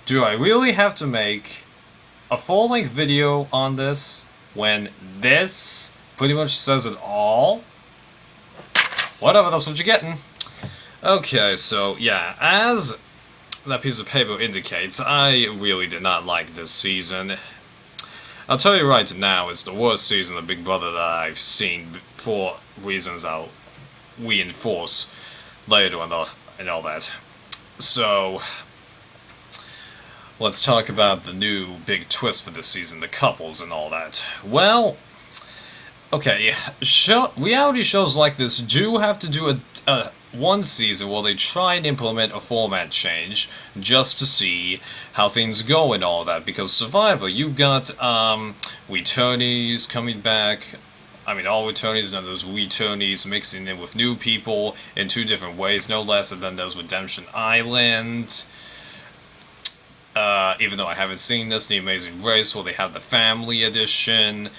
Do I really have to make a full-length video on this when this pretty much says it all? Whatever, that's what you're getting. Okay, so yeah, as that piece of paper indicates, I really did not like this season. I'll tell you right now, it's the worst season of Big Brother that I've seen for reasons I'll reinforce later and all that. So, let's talk about the new big twist for this season, the couples and all that. Well, okay, reality shows like this do have to do a one season where they try and implement a format change just to see how things go and all that, because Survivor, you've got returnees coming back. I mean, all returnees, and those returnees mixing in with new people in two different ways, no less than there's Redemption Island. Even though I haven't seen this, The Amazing Race, where they have the family edition.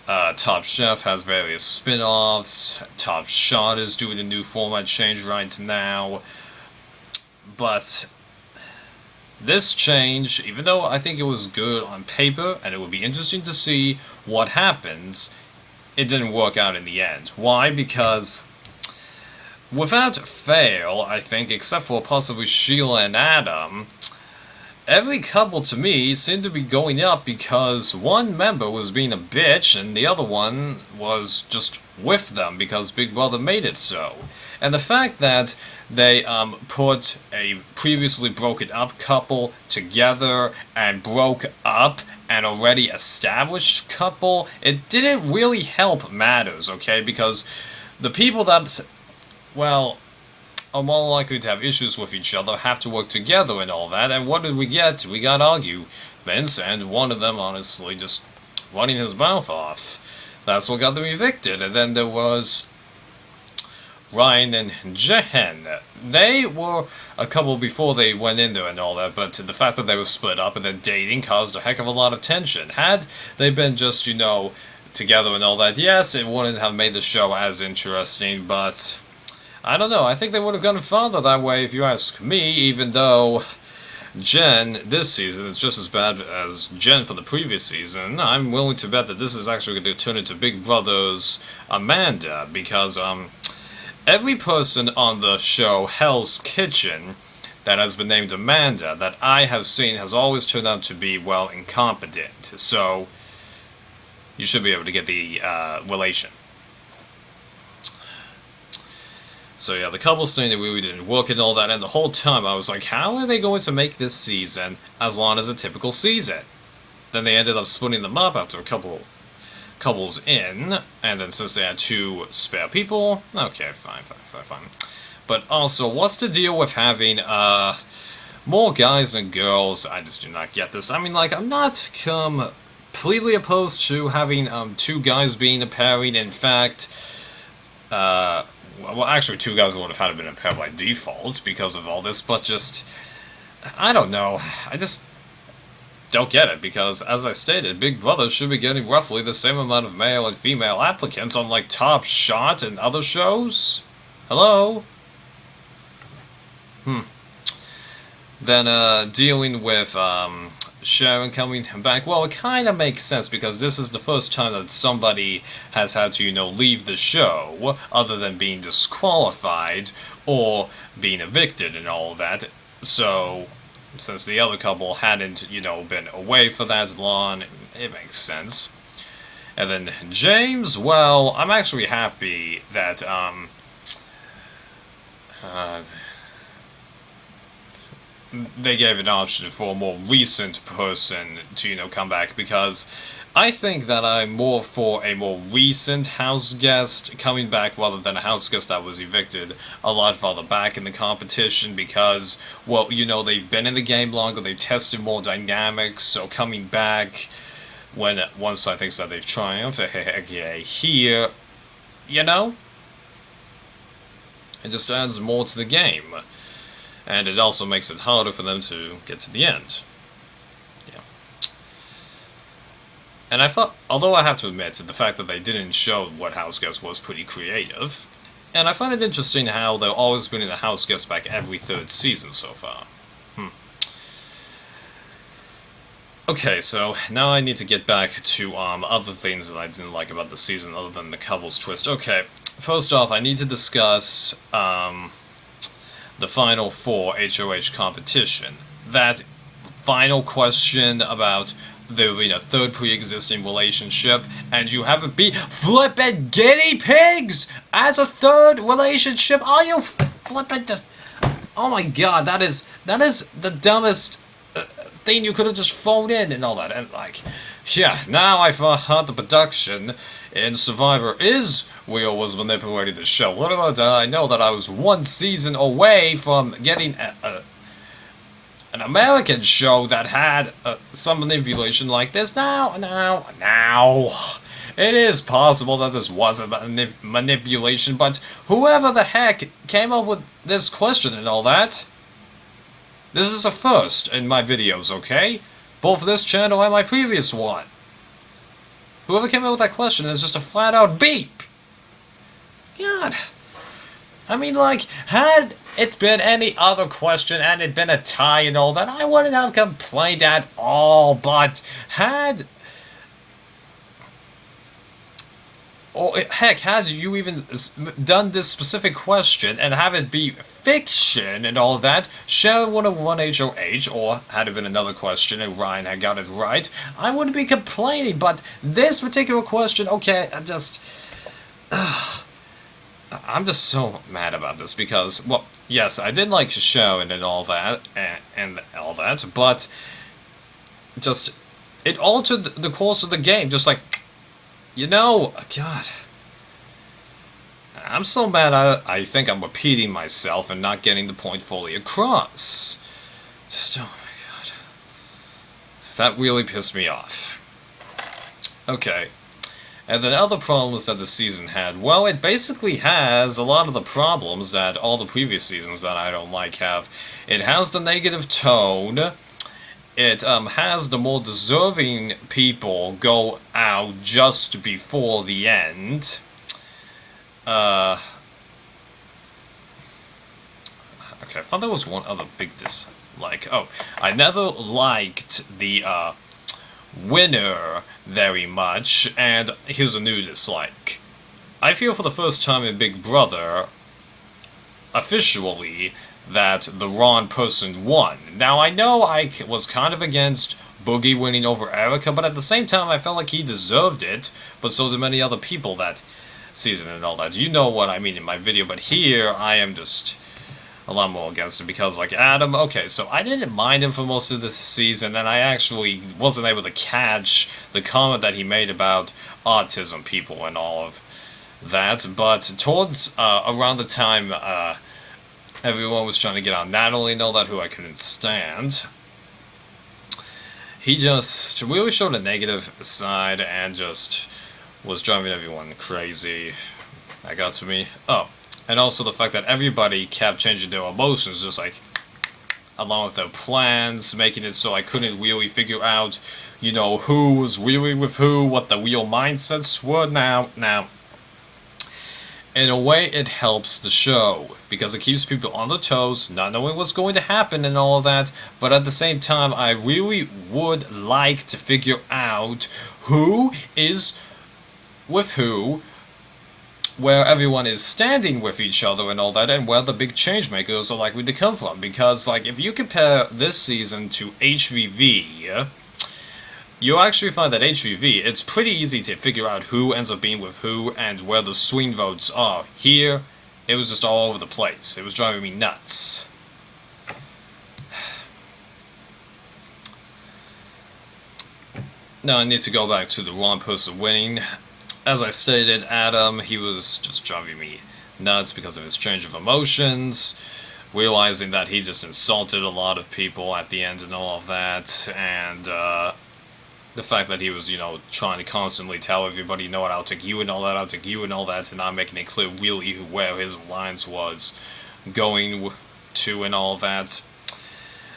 Top Chef has various spin-offs. Top Shot is doing a new format change right now. But this change, even though I think it was good on paper, and it would be interesting to see what happens, it didn't work out in the end. Why? Because without fail, I think, except for possibly Sheila and Adam, every couple to me seemed to be going up because one member was being a bitch and the other one was just with them because Big Brother made it so. And the fact that they put a previously broken up couple together and broke up an already established couple, it didn't really help matters, okay? Because the people that, well, are more likely to have issues with each other, have to work together and all that, and what did we get? We got arguments, and one of them honestly just running his mouth off. That's what got them evicted. And then there was Ryan and Jen. They were a couple before they went in there and all that, but the fact that they were split up and then dating caused a heck of a lot of tension. Had they been just, together and all that, yes, it wouldn't have made the show as interesting, but I don't know, I think they would have gone farther that way if you ask me, even though Jen this season is just as bad as Jen for the previous season. I'm willing to bet that this is actually going to turn into Big Brother's Amanda, because every person on the show Hell's Kitchen that has been named Amanda that I have seen has always turned out to be, well, incompetent. So you should be able to get the relation. So yeah, the couples thing that really didn't work and all that, and the whole time I was like, how are they going to make this season as long as a typical season? Then they ended up splitting them up after a couple couples in, and then since they had two spare people, okay, fine. But also, what's the deal with having more guys than girls? I just do not get this. I mean, like, I'm not completely opposed to having two guys being a pairing. In fact, well, actually, two guys would have had to been a pair by default because of all this, but just, I don't know. I just don't get it, because, as I stated, Big Brother should be getting roughly the same amount of male and female applicants on, like, Top Shot and other shows. Hello? Then, dealing with, Sharon coming back, well, it kind of makes sense, because this is the first time that somebody has had to, leave the show, other than being disqualified, or being evicted and all that. So, since the other couple hadn't, been away for that long, it makes sense. And then James, well, I'm actually happy that, they gave an option for a more recent person to, come back, because I think that I'm more for a more recent house guest coming back rather than a house guest that was evicted a lot farther back in the competition, because, well, they've been in the game longer, they've tested more dynamics, so coming back once I think that they've triumphed here, it just adds more to the game. And it also makes it harder for them to get to the end. Yeah. And I thought, although I have to admit, the fact that they didn't show what house guest was pretty creative. And I find it interesting how they're always bringing the house guest back every third season so far. Okay, so now I need to get back to other things that I didn't like about the season other than the couples twist. Okay, first off, I need to discuss the Final Four HOH competition. That final question about the third pre-existing relationship, and you have it be flippin' guinea pigs as a third relationship. Are you flippin' just? Oh my god, that is the dumbest thing you could have just phoned in and all that. And like, yeah, now I've heard the production in Survivor is Will was manipulating the show. Little did I know that I was one season away from getting an American show that had some manipulation like this. Now, it is possible that this was a manipulation, but whoever the heck came up with this question and all that, this is a first in my videos, okay? Both this channel and my previous one. Whoever came up with that question is just a flat-out beep. God. I mean, like, had it been any other question and it been a tie and all that, I wouldn't have complained at all, but had... Or, heck, had you even done this specific question and have it be fiction and all that, Sharon would have won HOH, or had it been another question and Ryan had got it right, I wouldn't be complaining, but this particular question, okay, I'm just so mad about this because, well, yes, I did like Sharon and all that, and all that, but just, it altered the course of the game, just like, God. I'm so mad I think I'm repeating myself and not getting the point fully across. Just, oh my god. That really pissed me off. Okay. And then other problems that the season had, well, it basically has a lot of the problems that all the previous seasons that I don't like have. It has the negative tone. It has the more deserving people go out just before the end. Okay, I thought there was one other big dislike. Oh, I never liked the winner very much, and here's a new dislike. I feel for the first time in Big Brother, officially, that the wrong person won. Now, I know I was kind of against Boogie winning over Erica, but at the same time, I felt like he deserved it, but so did many other people that season and all that. You know what I mean in my video, but here, I am just a lot more against it, because, like, Adam, okay, so I didn't mind him for most of the season, and I actually wasn't able to catch the comment that he made about autism people and all of that, but towards, around the time, everyone was trying to get on Natalie and all that, who I couldn't stand, he just really showed a negative side and just was driving everyone crazy. That got to me. Oh, and also the fact that everybody kept changing their emotions, just like, along with their plans, making it so I couldn't really figure out, who was really with who, what the real mindsets were. Now, in a way, it helps the show, because it keeps people on their toes, not knowing what's going to happen and all of that, but at the same time, I really would like to figure out who is with who, where everyone is standing with each other and all that, and where the big change makers are likely to come from, because, like, if you compare this season to HVV, you'll actually find that HVV, it's pretty easy to figure out who ends up being with who and where the swing votes are. Here, it was just all over the place. It was driving me nuts. Now I need to go back to the wrong person winning. As I stated, Adam, he was just driving me nuts because of his change of emotions, realizing that he just insulted a lot of people at the end and all of that, and, the fact that he was, trying to constantly tell everybody, what, I'll take you and all that, I'll take you and all that, and not making it clear really where his lines was going to and all that.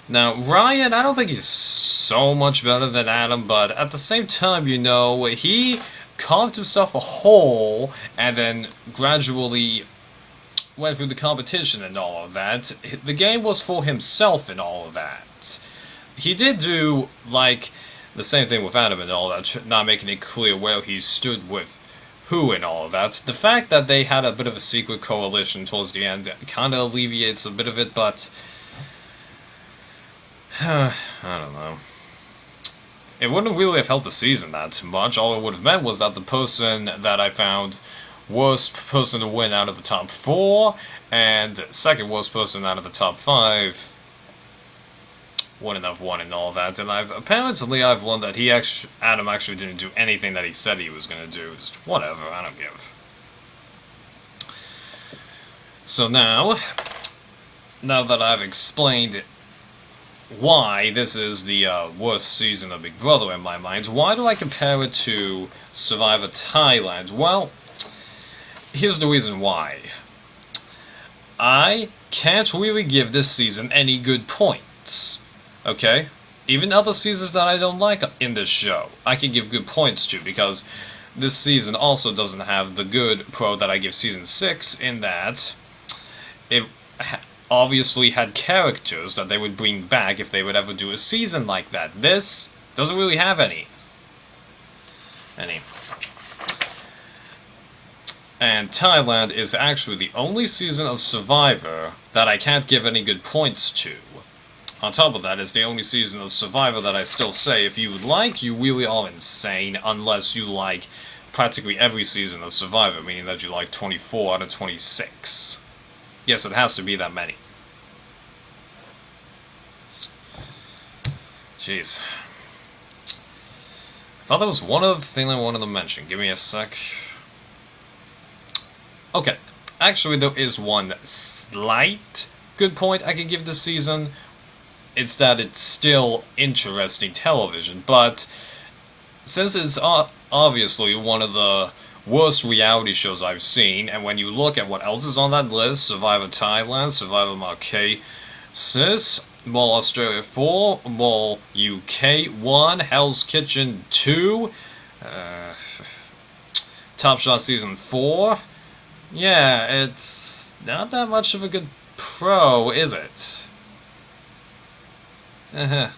Now, Ryan, I don't think he's so much better than Adam, but at the same time, he carved himself a hole and then gradually went through the competition and all of that. The game was for himself and all of that. He did do, like, the same thing with Adam and all that, not making it clear where he stood with who and all of that. The fact that they had a bit of a secret coalition towards the end kind of alleviates a bit of it, but I don't know. It wouldn't really have helped the season that much. All it would have meant was that the person that I found worst person to win out of the top 4 and second worst person out of the top 5 wouldn't have won and all that. And I've learned that Adam actually didn't do anything that he said he was going to do. Just whatever, I don't give. So now that I've explained why this is the worst season of Big Brother in my mind, why do I compare it to Survivor Thailand? Well, here's the reason why. I can't really give this season any good points. Okay? Even other seasons that I don't like in this show, I can give good points to, because this season also doesn't have the good pro that I give season 6, in that it obviously had characters that they would bring back if they would ever do a season like that. This doesn't really have any. And Thailand is actually the only season of Survivor that I can't give any good points to. On top of that, it's the only season of Survivor that I still say, if you like, you really are insane, unless you like practically every season of Survivor, meaning that you like 24 out of 26. Yes, it has to be that many. Jeez. I thought there was one other thing I wanted to mention. Give me a sec. Okay. Actually, there is one slight good point I can give this season. It's that it's still interesting television, but since it's obviously one of the worst reality shows I've seen, and when you look at what else is on that list, Survivor Thailand, Survivor Marquesas, Mall Australia 4, Mall UK 1, Hell's Kitchen 2, Top Shot Season 4, yeah, it's not that much of a good pro, is it? And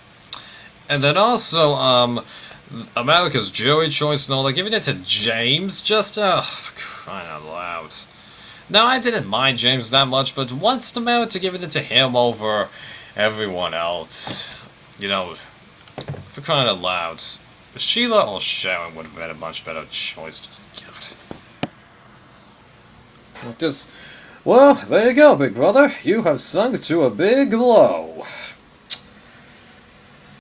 then also, America's Jury Choice and all that, giving it to James, just, for crying out loud. Now, I didn't mind James that much, but what's the merit to giving it to him over everyone else? You know, for crying out loud. Sheila or Sharon would have been a much better choice, just God. Well, there you go, big brother. You have sunk to a big low.